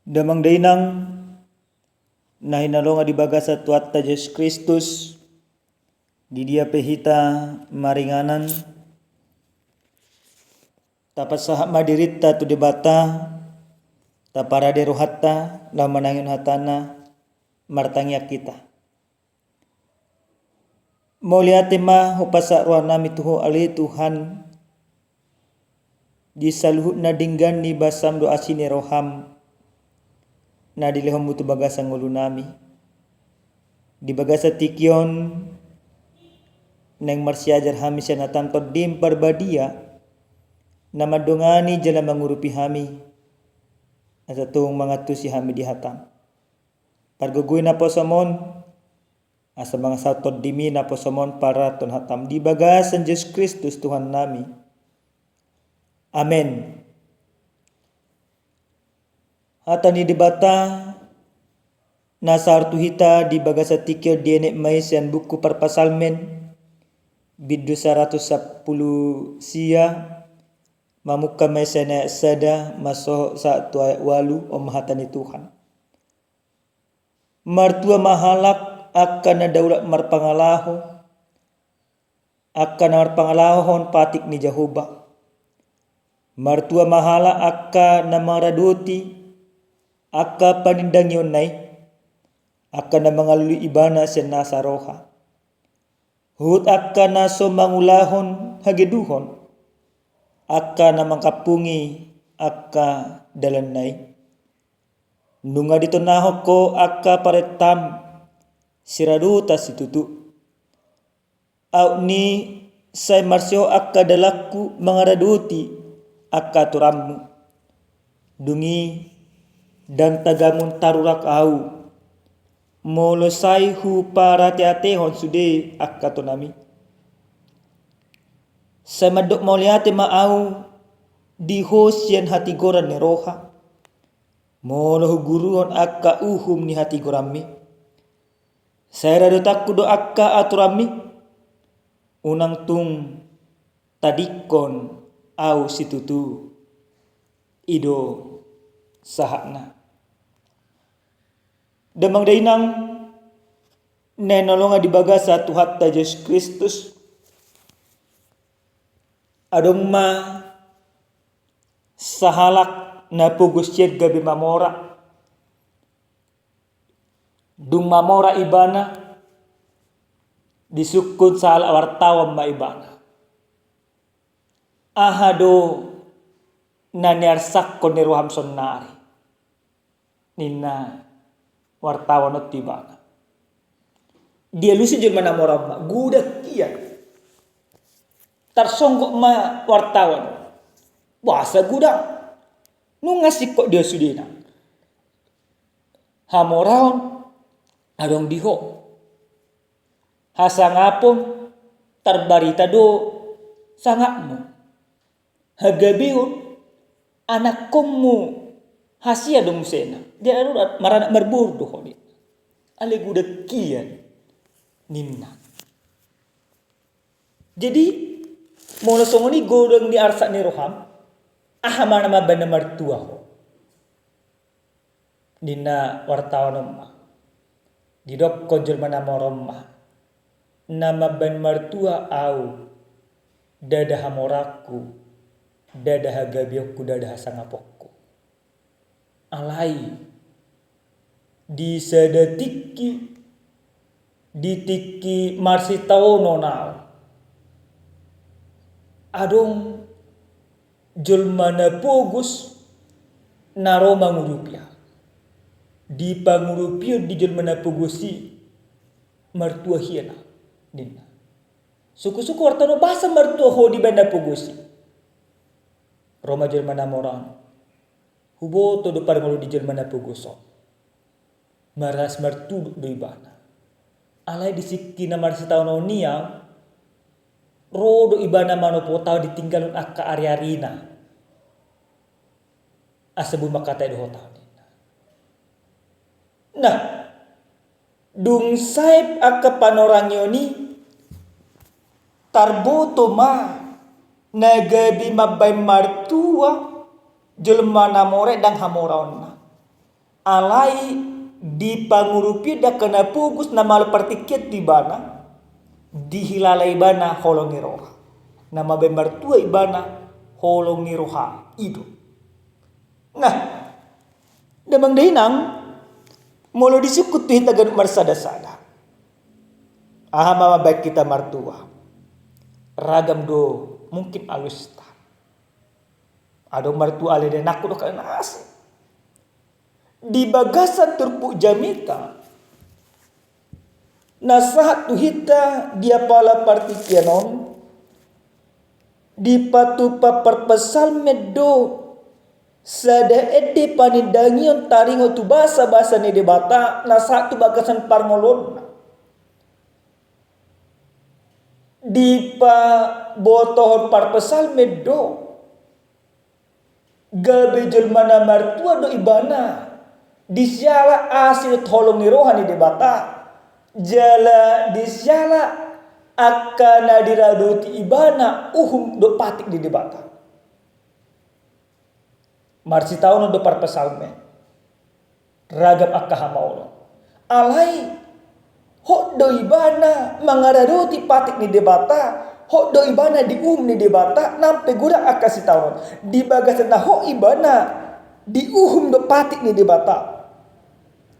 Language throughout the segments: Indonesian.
Damang dainang na hinalonga di baga sa tuat ta Yesus Kristus di dia pehita maringanan tapat saha madirita tu debata tapara de rohatta la manangin hatana martangya kita mauliate ma hupasa ruana mituho ali Tuhan di saluhut na dinggan ni basam doa sini roham na dilehom butu bagasa ngulu nami di bagasa tikyon neng marsiajar hami siya natantod dim parbadia na madungani jala mangurupi hami at atong mga tusi hami di hatam parguguy na po samon asa mga satod dimi na po samon para ton hatam di bagasan Jesus Kristus Tuhan nami. Amen. Hata ni debata nasa artuhita di bagasa tikyo diene mais yan buku parpasalmen biddu 110 siya mamukka mais na sada maso sa ayat 8 o mahata ni Tuhan. Martua mahalak akan na daulat marpangalaho akan na marpangalahon patik ni Jehovah. Martua mahala akan na maraduti aka panindang yun nay aka na mga lulu ibana siya nasa roha hut aka na so mangulahon hageduhon aka na mangkapungi aka dalanay nunga dito naho ko aka paretam siraduta situtu au ni say marsyo aka dalaku mga raduti aka turammu dungi dan tagamun tarurak au molosai hu para teatehon sude akato nami sa madok mauliate maau di hosyen hati goran ni roha molo guruhon akka uhum ni hati gorami saya radotakku do akka aturami unang tung tadikon au situtu ido sahakna damang dainang nenolonga di bagasa Tuhan ta Yesus Kristus adong ma sahalak na pugusyed gabi mamora dung mamora ibana disukun sa wartawan ma ibana ahado na niarsak ko ni Ruham Sonnari nina wartawan at tibana dia lusi jul manamoram ma gudak kia tarsonggok ma wartawan wasa gudak nung ngasik kok dia sudina hamoraon adong diho hasangapon tarbarita do sangakmu hagabion anak komu hasia dong sena dia arurat marana marburdo honi ale gudak kian ninna jadi mono songoni godang di arsa ni roham ahamana mabana martua ho ninna wartawan omma didok konjol mana moromma nama ban martua au dada hamoraku dada hagabiokku dada hasangapokku alai di sedetikki ditiki marsitawono nao adong julmana pogus naro mangurupia di pangurupio di julmana pogusi martua hiena dinna suku-suku wartano bahasa martua ho di banda pogusi Roma julmana moran hubo todo parngolo di Jerman puguso maras martu do ibana alai disikki na marsi tawono nia rodo ibana manopo taw ditinggalon akka ari-arina asabu makata do taw nah dung saib akka panorangyoni tarboto ma nagabi mabay martua jelma namore dang hamoraon na alai di pangurupi da kena pugus na mal partiket di bana dihilala ibana holongi roha nama bembartua ibana holongi roha ido. Nah, damang dainang molo disukut tu hita ganut marsada-sada. Aha mama baik kita martua. Ragam do mungkin alusta. Ado martua ale den aku do kana asik. Di bagasan turpu jamita nasahat tu hita dia pala partikenon di patu papar pasal meddo sada ede panidangion taringo tu basa ne debata nasahat tu bagasan parngolon di pa botohon parpesal meddo gabe jelmana martua do ibana disyala asil tolong ni rohani debata jala disyala akan diraduti ibana do patik di debata marsi tahun do parpesalme ragam akahamaulo alai hok do ibana mangaraduti patik ni debata hok do ibana di ni debata nampe gura akasi tahun di bagasan hok ibana di do patik ni debata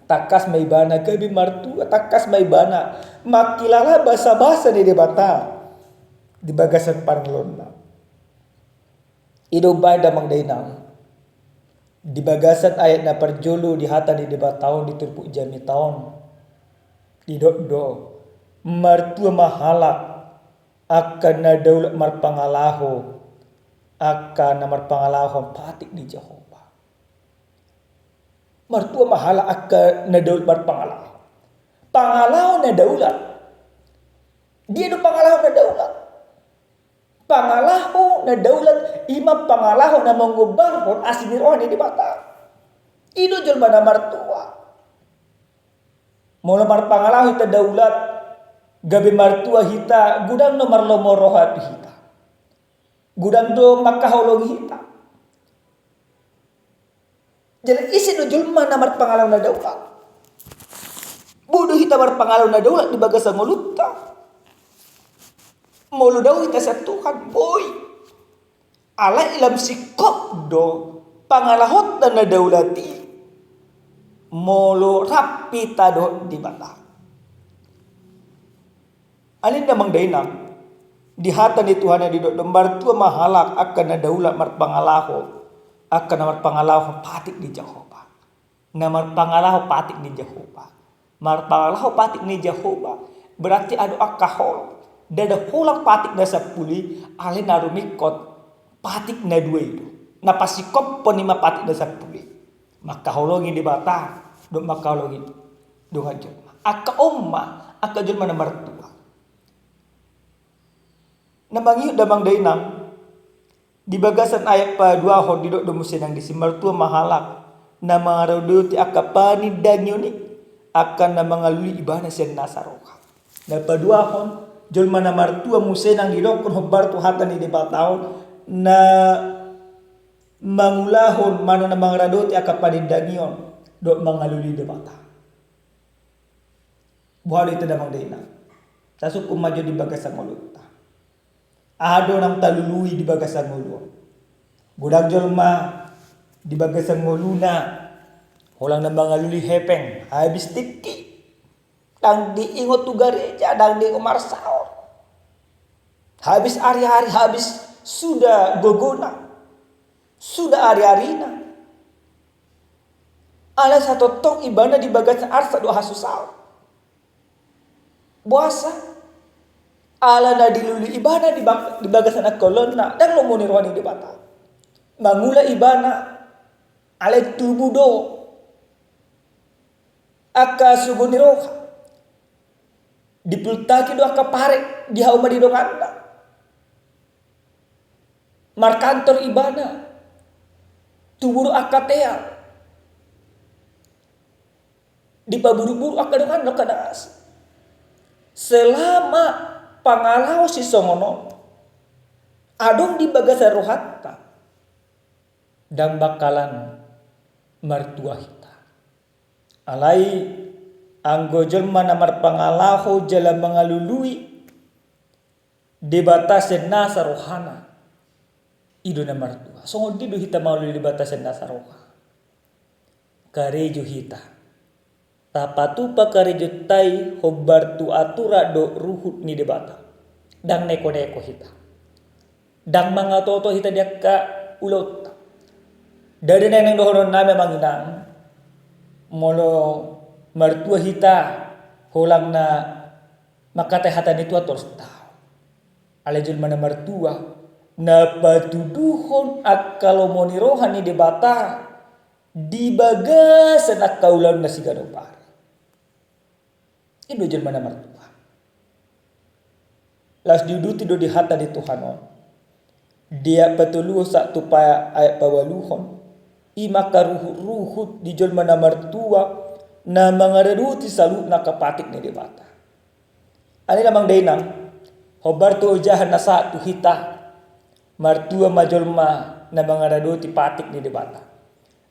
takas maibana gabi martua takas maibana makilala basa-basa ni debata di bagasan parlonna ido bada mangdainang di bagasan ayat na parjolo di hata di debat tahun di turpu jami tahun di do martua mahala akan na daulat marpangalaho akan na marpangalaho patik di Jehovah martua mahala akan na daulat marpangalaho pangalaho na daulat dia do pangalaho na daulat pangalaho na daulat ima pangalaho na mangubahon asinirohan di bata ido jelma na martua mula marpangalaho hita daulat gabi martua hita gudang no marlomoroha hita gudang do makaholong hita jadi isi do jelma na marpangalaho na daulat bodoh hita marpangalaho na daulat di bagasan ngolutta mulu daw hita sa Tuhan boy ala ilam sikop do pangalahot na daulati molo rapi tado di bata alin namang dainam di hata ni Tuhan di do martua mahalak akan na daulat marpangalaho akan na marpangalaho patik di Jehovah na marpangalaho patik di Jehovah marpangalaho patik ni Jehovah berarti ado akahol dada hulang patik na sapuli alin narumikot patik na dua itu na pasikop ponima patik na sapuli makaholongin di bata do makaholongin do ngajulma aka umma aka julma na martua namangi damang dainang di bagasan ayat pa dua hon di do musinang di simartua mahalak na mangaruduti aka panidangyo ni akan na mangaluli ibana sen nasaroka na pa dua hon julma na martua musenang di dokon hobar tu hata ni debataon na mangulahon mano na mangaruduti aka panidangion do mangaluli debata buhali ito damang dainang sasukum maju di bagasan ngolutta ado nang talului di bagasan ngulu gudang jolma di bagasan nguluna hulang na mangaluli hepeng habis tiki dang diingot tu gereja dang di umarsaon habis hari-hari habis sudah gogona sudah hari-harina ala satu tong ibana di bagasan arsa do hasusal puasa ala na diluli ibana di bagasan akolonna dan lo muni rohani di bata mangula ibana ala tubuh do aka suguni roha dipultaki do aka pare di hauma di dokanda markantor ibana tubuh aka teal di paburu-buru aka dokanda kadas selama pangalaw si songono adong di bagasan rohatta dan bakalan martua hita Alai anggo jelma namar pangalaho jala mengalului di batasen nasa rohana. Ido namar tua. Songo dido hita maului di batasen nasa roha. Karejo hita. Tapatupa karejo tai hobar tu atura do ruhut ni debata. Dang neko-neko hita. Dang mga toto hita dia ka ulot. Dari neneng dohoron name manginang. Molo mertua hita holang na makate hatan itu ator tao. Alejul mana mertua na patuduhon akalo moni rohani debata di bagasan akaulan na sigano pare. Ido jul mana mertua. Las diuduti do di hata di Tuhanon. Dia petuluh sak tupaya ayat pawaluhon. Ima karuhut di jol mana mertua na mangareruti salut na kapatik ni debata. Ani namang dainang hobar tu ujahan na sa tu hita mertua majolma na mangareruti patik ni debata.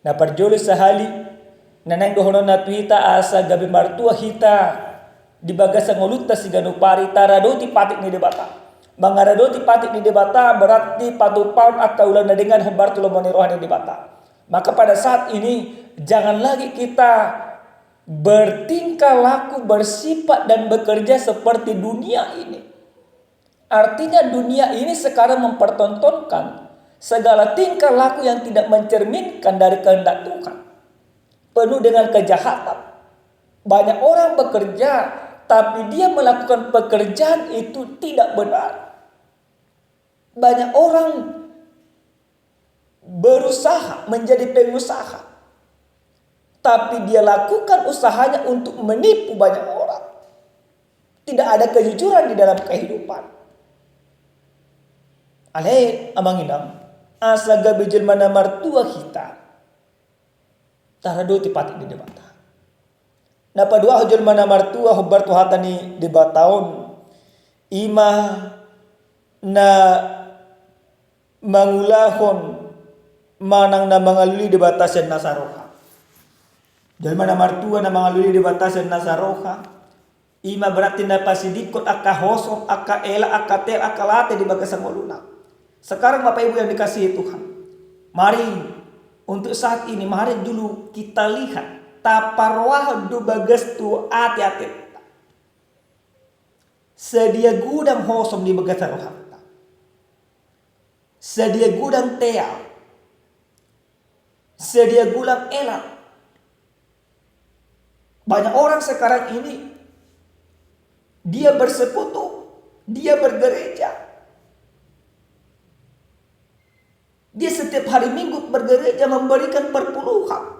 Na parjoli sahali na nang dohonon na tu hita asa gabi mertua hita di bagasa ngoluta sigano pari taradoti patik ni debata. Mangaradoti patik ni debata berarti patupaun akaulan na dengan hobar tu lomoni rohani debata. Maka pada saat ini jangan lagi kita bertingkah laku, bersifat dan bekerja seperti dunia ini. Artinya dunia ini sekarang mempertontonkan segala tingkah laku yang tidak mencerminkan dari kehendak Tuhan. Penuh dengan kejahatan. Banyak orang bekerja tapi dia melakukan pekerjaan itu tidak benar. Banyak orang berusaha menjadi pengusaha, tapi dia lakukan usahanya untuk menipu banyak orang. Tidak ada kejujuran di dalam kehidupan. Ale amang inang asa gabi jelma na martua kita tarado ti patik di debata. Na padua jelma na martua hobar tu hatani debataon ima na mangulahon manang na mangaluli di batasan nasaroha. Jalma na martua na mangaluli di batasan nasaroha. Ima berarti na pasidikot aka hosong, aka ela, aka tel, aka late di bagasan moluna. Sekarang Bapak Ibu yang dikasihi Tuhan. Mari untuk saat ini mari dulu kita lihat taparwah do bagas tu ati-ati. Sedia gudang hosong di bagasan roha. Sedia gudang teal. Sedia gulang elat. Banyak orang sekarang ini dia bersekutu, dia bergereja. Dia setiap hari Minggu bergereja memberikan perpuluhan.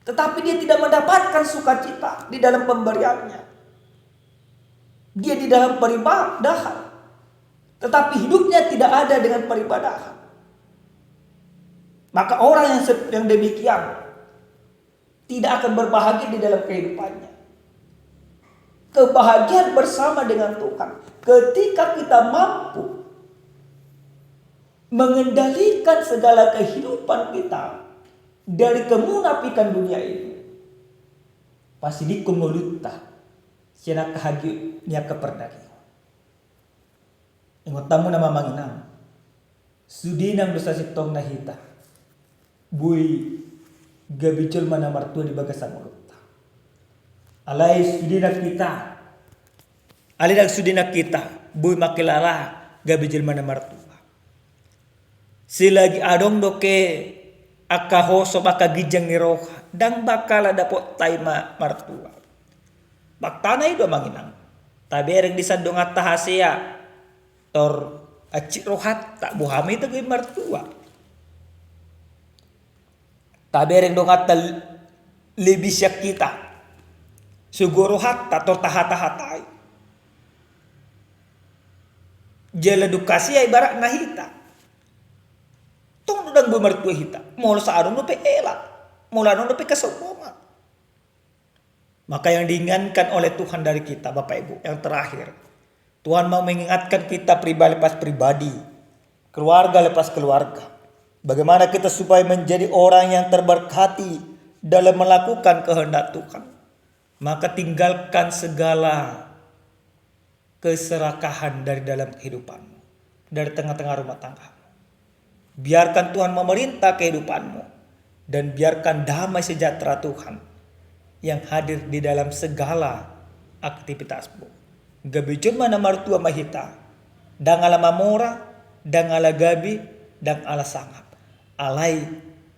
Tetapi dia tidak mendapatkan sukacita di dalam pemberiannya. Dia di dalam peribadahan. Tetapi hidupnya tidak ada dengan peribadahan. Maka orang yang demikian tidak akan berbahagia di dalam kehidupannya. Kebahagiaan bersama dengan Tuhan ketika kita mampu mengendalikan segala kehidupan kita dari kemunafikan dunia ini. Pasti dikumuluta siapa kehagianya keperdaki. Ingat tamu nama manginang sudinang dosa sitong nahita. Bui gabicol mana martua di bagasan mulut. Alai sudina kita. Alai sudina kita. Bui makilala gabicol mana martua. Silagi adong doke aka hoso baka gijang ni roha. Dang bakala dapot taima martua. Baktana itu manginang. Tabereng disandong at tahasya. Tor acik rohat tak buhami itu gay martua. Tabereng dong at lebih syak kita. Suguro hatta tor tahata-hatai. Jala dukasi ay barak nahita. Tong dang bumartua hita. Mula sa arong lupi elat. Mula nung lupi kasombongan. Maka yang diingatkan oleh Tuhan dari kita Bapak Ibu. Yang terakhir. Tuhan mau mengingatkan kita pribadi lepas pribadi. Keluarga lepas keluarga. Bagaimana kita supaya menjadi orang yang terberkati dalam melakukan kehendak Tuhan, maka tinggalkan segala keserakahan dari dalam kehidupanmu, dari tengah-tengah rumah tangga. Biarkan Tuhan memerintah kehidupanmu, dan biarkan damai sejahtera Tuhan yang hadir di dalam segala aktivitasmu. Gabijun mana martua mahita, dang ala mamora, dang ala gabi, dang ala sangap. Alai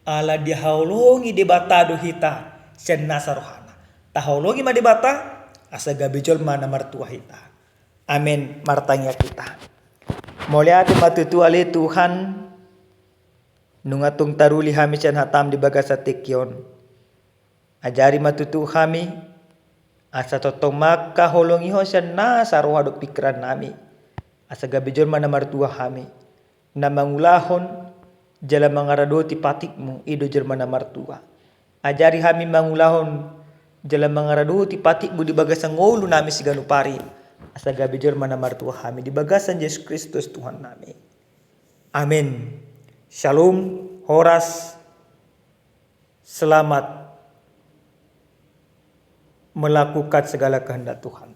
ala dihaulungi di batado hita senasa rohana. Tahaulungi ma di bata, asa gabijol mana martua hita. Amin martanya kita. Mulia hati matutu ali Tuhan, nungatung taruli hami can hatam di bagasa tekyon. Ajari matutu kami, asa totong maka holongi ho siya na saruha do pikiran nami. Asa gabijol mana martua kami, na mangulahon jala mangarado ti patikmu ido jermana martua. Ajari kami mangulahon jala mangarado ti patikmu di bagasan ngulu nami siganupari. Asa gabijol mana martua kami di bagasan Yesus Kristus Tuhan nami. Amin. Shalom, horas, selamat melakukan segala kehendak Tuhan.